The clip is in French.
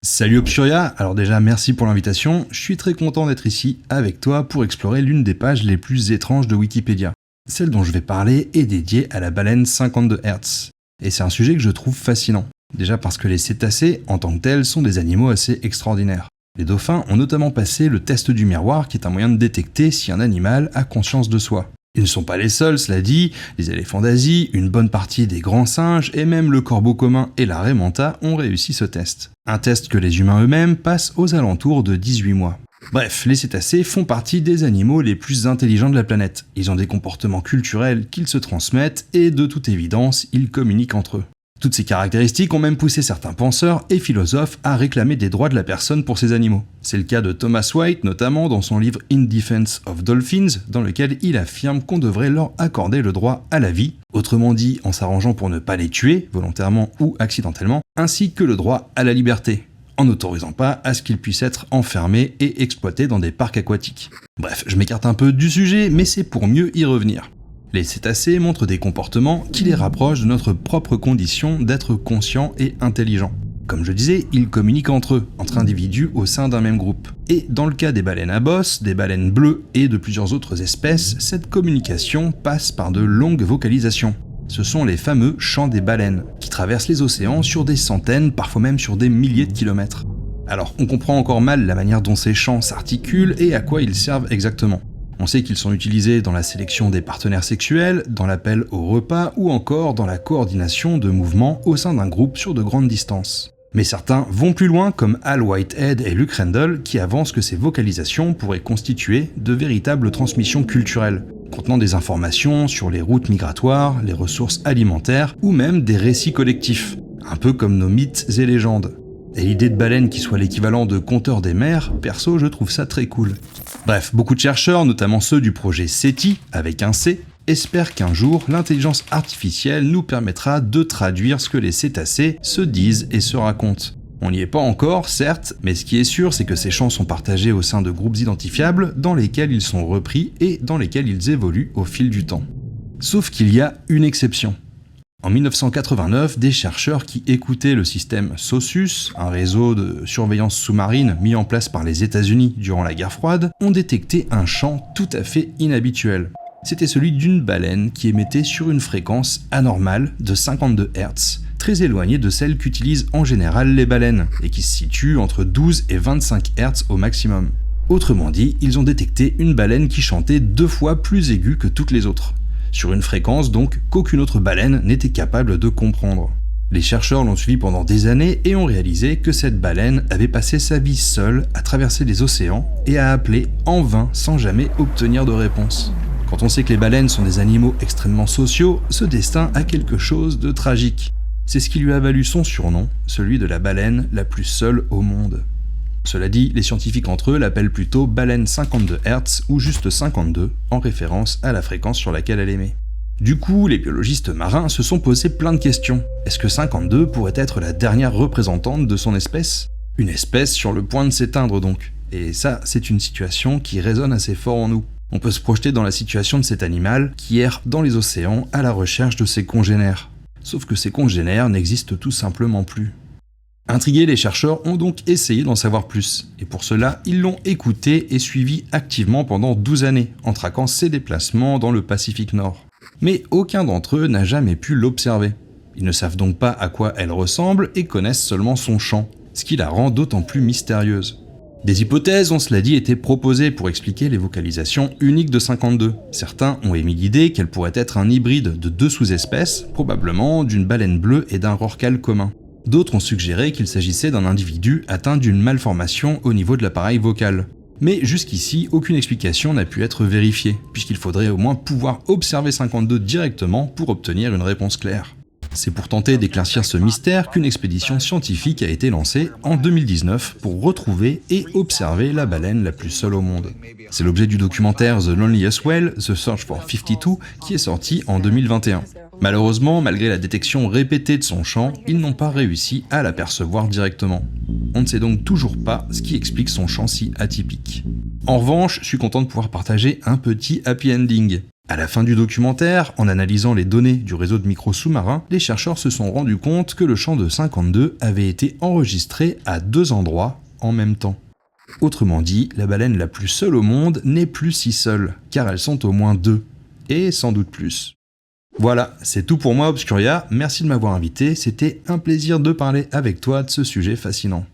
Salut Obscuria, alors déjà merci pour l'invitation, je suis très content d'être ici avec toi pour explorer l'une des pages les plus étranges de Wikipédia. Celle dont je vais parler est dédiée à la baleine 52 Hz. Et c'est un sujet que je trouve fascinant. Déjà parce que les cétacés, en tant que tels, sont des animaux assez extraordinaires. Les dauphins ont notamment passé le test du miroir qui est un moyen de détecter si un animal a conscience de soi. Ils ne sont pas les seuls, cela dit, les éléphants d'Asie, une bonne partie des grands singes et même le corbeau commun et la raie manta ont réussi ce test. Un test que les humains eux-mêmes passent aux alentours de 18 mois. Bref, les cétacés font partie des animaux les plus intelligents de la planète. Ils ont des comportements culturels qu'ils se transmettent et de toute évidence, ils communiquent entre eux. Toutes ces caractéristiques ont même poussé certains penseurs et philosophes à réclamer des droits de la personne pour ces animaux. C'est le cas de Thomas White, notamment dans son livre In Defense of Dolphins, dans lequel il affirme qu'on devrait leur accorder le droit à la vie, autrement dit en s'arrangeant pour ne pas les tuer, volontairement ou accidentellement, ainsi que le droit à la liberté, en n'autorisant pas à ce qu'ils puissent être enfermés et exploités dans des parcs aquatiques. Bref, je m'écarte un peu du sujet, mais c'est pour mieux y revenir. Les cétacés montrent des comportements qui les rapprochent de notre propre condition d'être conscient et intelligent. Comme je disais, ils communiquent entre eux, entre individus au sein d'un même groupe. Et dans le cas des baleines à bosse, des baleines bleues et de plusieurs autres espèces, cette communication passe par de longues vocalisations. Ce sont les fameux chants des baleines, qui traversent les océans sur des centaines, parfois même sur des milliers de kilomètres. Alors, on comprend encore mal la manière dont ces chants s'articulent et à quoi ils servent exactement. On sait qu'ils sont utilisés dans la sélection des partenaires sexuels, dans l'appel au repas ou encore dans la coordination de mouvements au sein d'un groupe sur de grandes distances. Mais certains vont plus loin comme Al Whitehead et Luke Randall qui avancent que ces vocalisations pourraient constituer de véritables transmissions culturelles, contenant des informations sur les routes migratoires, les ressources alimentaires ou même des récits collectifs, un peu comme nos mythes et légendes. Et l'idée de baleine qui soit l'équivalent de conteur des mers, perso je trouve ça très cool. Bref, beaucoup de chercheurs, notamment ceux du projet SETI, avec un C, espèrent qu'un jour, l'intelligence artificielle nous permettra de traduire ce que les cétacés se disent et se racontent. On n'y est pas encore, certes, mais ce qui est sûr, c'est que ces chants sont partagés au sein de groupes identifiables dans lesquels ils sont repris et dans lesquels ils évoluent au fil du temps. Sauf qu'il y a une exception. En 1989, des chercheurs qui écoutaient le système SOSUS, un réseau de surveillance sous-marine mis en place par les États-Unis durant la guerre froide, ont détecté un chant tout à fait inhabituel. C'était celui d'une baleine qui émettait sur une fréquence anormale de 52 Hz, très éloignée de celle qu'utilisent en général les baleines, et qui se situe entre 12 et 25 Hz au maximum. Autrement dit, ils ont détecté une baleine qui chantait 2 fois plus aiguë que toutes les autres. Sur une fréquence donc qu'aucune autre baleine n'était capable de comprendre. Les chercheurs l'ont suivi pendant des années et ont réalisé que cette baleine avait passé sa vie seule à traverser les océans et à appeler en vain sans jamais obtenir de réponse. Quand on sait que les baleines sont des animaux extrêmement sociaux, ce destin a quelque chose de tragique. C'est ce qui lui a valu son surnom, celui de la baleine la plus seule au monde. Cela dit, les scientifiques entre eux l'appellent plutôt baleine 52 Hz ou juste 52, en référence à la fréquence sur laquelle elle émet. Du coup, les biologistes marins se sont posé plein de questions. Est-ce que 52 pourrait être la dernière représentante de son espèce ? Une espèce sur le point de s'éteindre donc. Et ça, c'est une situation qui résonne assez fort en nous. On peut se projeter dans la situation de cet animal qui erre dans les océans à la recherche de ses congénères. Sauf que ces congénères n'existent tout simplement plus. Intrigués, les chercheurs ont donc essayé d'en savoir plus, et pour cela, ils l'ont écouté et suivi activement pendant 12 années, en traquant ses déplacements dans le Pacifique Nord. Mais aucun d'entre eux n'a jamais pu l'observer. Ils ne savent donc pas à quoi elle ressemble et connaissent seulement son chant, ce qui la rend d'autant plus mystérieuse. Des hypothèses, on se l'a dit, étaient proposées pour expliquer les vocalisations uniques de 52. Certains ont émis l'idée qu'elle pourrait être un hybride de 2 sous-espèces, probablement d'une baleine bleue et d'un rorqual commun. D'autres ont suggéré qu'il s'agissait d'un individu atteint d'une malformation au niveau de l'appareil vocal. Mais jusqu'ici, aucune explication n'a pu être vérifiée, puisqu'il faudrait au moins pouvoir observer 52 directement pour obtenir une réponse claire. C'est pour tenter d'éclaircir ce mystère qu'une expédition scientifique a été lancée en 2019 pour retrouver et observer la baleine la plus seule au monde. C'est l'objet du documentaire The Loneliest Whale, The Search for 52, qui est sorti en 2021. Malheureusement, malgré la détection répétée de son chant, ils n'ont pas réussi à l'apercevoir directement. On ne sait donc toujours pas ce qui explique son chant si atypique. En revanche, je suis content de pouvoir partager un petit happy ending. À la fin du documentaire, en analysant les données du réseau de micros sous-marins, les chercheurs se sont rendus compte que le chant de 52 avait été enregistré à 2 endroits en même temps. Autrement dit, la baleine la plus seule au monde n'est plus si seule, car elles sont au moins 2, et sans doute plus. Voilà, c'est tout pour moi Obscuria, merci de m'avoir invité, c'était un plaisir de parler avec toi de ce sujet fascinant.